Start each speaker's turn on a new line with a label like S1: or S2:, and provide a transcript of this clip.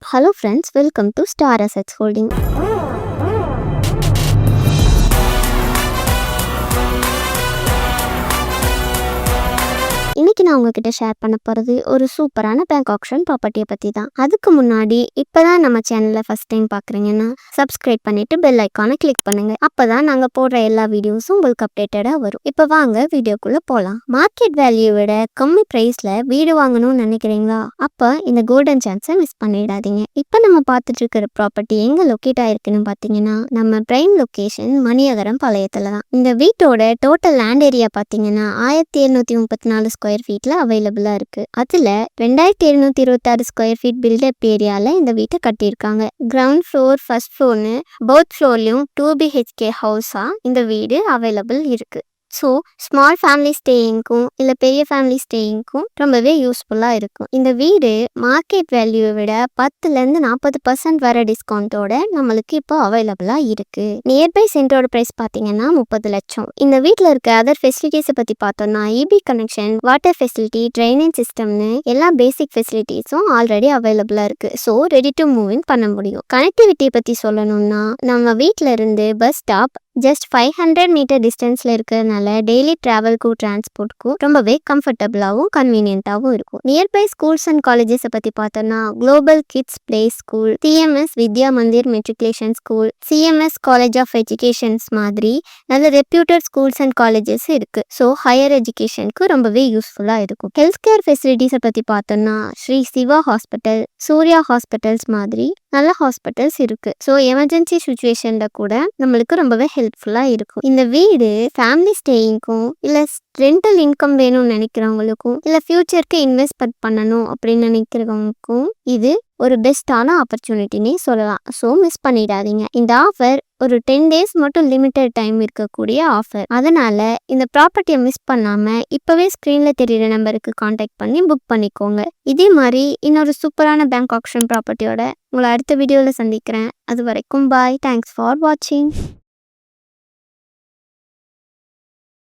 S1: Hello friends, welcome to Star Assets Holding. இன்னைக்கு நான் உங்ககிட்ட ஷேர் பண்ண போகிறது ஒரு சூப்பரான பேங்க் ஆக்ஷன் ப்ராப்பர்ட்டியை பற்றி தான். அதுக்கு முன்னாடி இப்போ தான் நம்ம சேனலை ஃபஸ்ட் டைம் பார்க்குறீங்கன்னா சப்ஸ்கிரைப் பண்ணிவிட்டு பெல் ஐக்கானை கிளிக் பண்ணுங்கள். அப்போ தான் நாங்கள் போடுற எல்லா வீடியோஸும் உங்களுக்கு அப்டேட்டடாக வரும். இப்போ வாங்க வீடியோக்குள்ளே போகலாம். மார்க்கெட் வேல்யூ விட கம்மி ப்ரைஸில் வீடு வாங்கணும்னு நினைக்கிறீங்களா? அப்போ இந்த கோல்டன் சான்ஸை மிஸ் பண்ணிடாதீங்க. இப்போ நம்ம பார்த்துட்டு இருக்கிற ப்ராப்பர்ட்டி எங்கே லொக்கேட் ஆகிருக்குன்னு பார்த்தீங்கன்னா நம்ம பிரைம் லொக்கேஷன் மணியகரம் பாளையத்தில் தான். இந்த வீட்டோட டோட்டல் லேண்ட் ஏரியா பார்த்தீங்கன்னா 1734 ஸ்கொயர் ஃபீட்ல அவைலபிளா இருக்கு. அதுல 2726 ஸ்கொயர் ஃபீட் பில்டப் ஏரியால இந்த வீட்டை கட்டியிருக்காங்க. கிரவுண்ட் ஃப்ளோர் ஃபர்ஸ்ட் ஃப்ளோர்னு போத் ஃப்ளோர்லயும் 2 BHK ஹவுஸா இந்த வீடு அவைலபிள் இருக்கு. ஸோ ஸ்மால் ஃபேமிலி ஸ்டேயிங்க்கும் இல்லை பெரிய ஃபேமிலி ஸ்டேயிங்க்கும் ரொம்பவே யூஸ்ஃபுல்லாக இருக்கும். இந்த வீடு மார்க்கெட் வேல்யூவை விட 10% 40% வர டிஸ்கவுண்ட்டோட நம்மளுக்கு இப்போ அவைலபிளாக இருக்குது. நியர்பை சென்டரோட ப்ரைஸ் பார்த்தீங்கன்னா 30 லட்சம். இந்த வீட்டில் இருக்க அதர் ஃபெசிலிட்டிஸை பற்றி பார்த்தோம்னா EB connection, water facility, drainage சிஸ்டம்னு எல்லா பேசிக் ஃபெசிலிட்டிஸும் ஆல்ரெடி அவைலபிளாக இருக்குது. So ready to move in பண்ண முடியும். கனெக்டிவிட்டி பற்றி சொல்லணும்னா நம்ம வீட்டில் இருந்து பஸ் ஸ்டாப் ஜஸ்ட் 500 மீட்டர் டிஸ்டன்ஸில் இருக்கிறதுனால டெய்லி ட்ராவல்க்கும் டிரான்ஸ்போர்ட்க்கும் ரொம்பவே கம்ஃபர்டபுளாகவும் கன்வீனியன்ட்டாகவும் இருக்கும். நியர்பை ஸ்கூல்ஸ் அண்ட் காலேஜஸை பற்றி பார்த்தோம்னா global kids play school, CMS Vidya Mandir matriculation school, CMS college of educations மாதிரி நல்ல ரெப்யூட்டட் ஸ்கூல்ஸ் அண்ட் காலேஜஸ் இருக்குது. ஸோ ஹையர் எஜுகேஷனுக்கு ரொம்பவே யூஸ்ஃபுல்லாக இருக்கும். ஹெல்த் கேர் ஃபெசிலிட்டிஸை பற்றி பார்த்தோம்னா ஸ்ரீ சிவா ஹாஸ்பிட்டல், சூர்யா ஹாஸ்பிட்டல்ஸ் மாதிரி நல்ல ஹாஸ்பிட்டல்ஸ் இருக்குது. ஸோ எமர்ஜென்சி சுச்சுவேஷனில் கூட நம்மளுக்கு ரொம்பவே ஹெல்ப்ஃபுல்லாக இருக்கும். இந்த வீடு ஃபேமிலி ஸ்டேயிங்க்கும் இல்லை ரெண்டல் இன்கம் வேணும்னு நினைக்கிறவங்களுக்கும் இல்லை ஃப்யூச்சருக்கு இன்வெஸ்ட்மெண்ட் பண்ணணும் அப்படின்னு நினைக்கிறவங்களுக்கும் இது ஒரு பெஸ்ட்டான ஆப்பர்ச்சுனிட்டினே சொல்லலாம். ஸோ மிஸ் பண்ணிடாதீங்க. இந்த ஆஃபர் ஒரு 10 days மட்டும் லிமிட்டட் டைம் இருக்கக்கூடிய ஆஃபர். அதனால இந்த ப்ராப்பர்ட்டியை மிஸ் பண்ணாமல் இப்போவே ஸ்க்ரீனில் தெரியிற நம்பருக்கு காண்டாக்ட் பண்ணி புக் பண்ணிக்கோங்க. இதே மாதிரி இன்னொரு சூப்பரான பேங்க் ஆக்ஷன் ப்ராப்பர்ட்டியோட உங்களை அடுத்த வீடியோவில் சந்திக்கிறேன். அது வரைக்கும் பாய். தேங்க்ஸ் ஃபார் வாட்சிங்.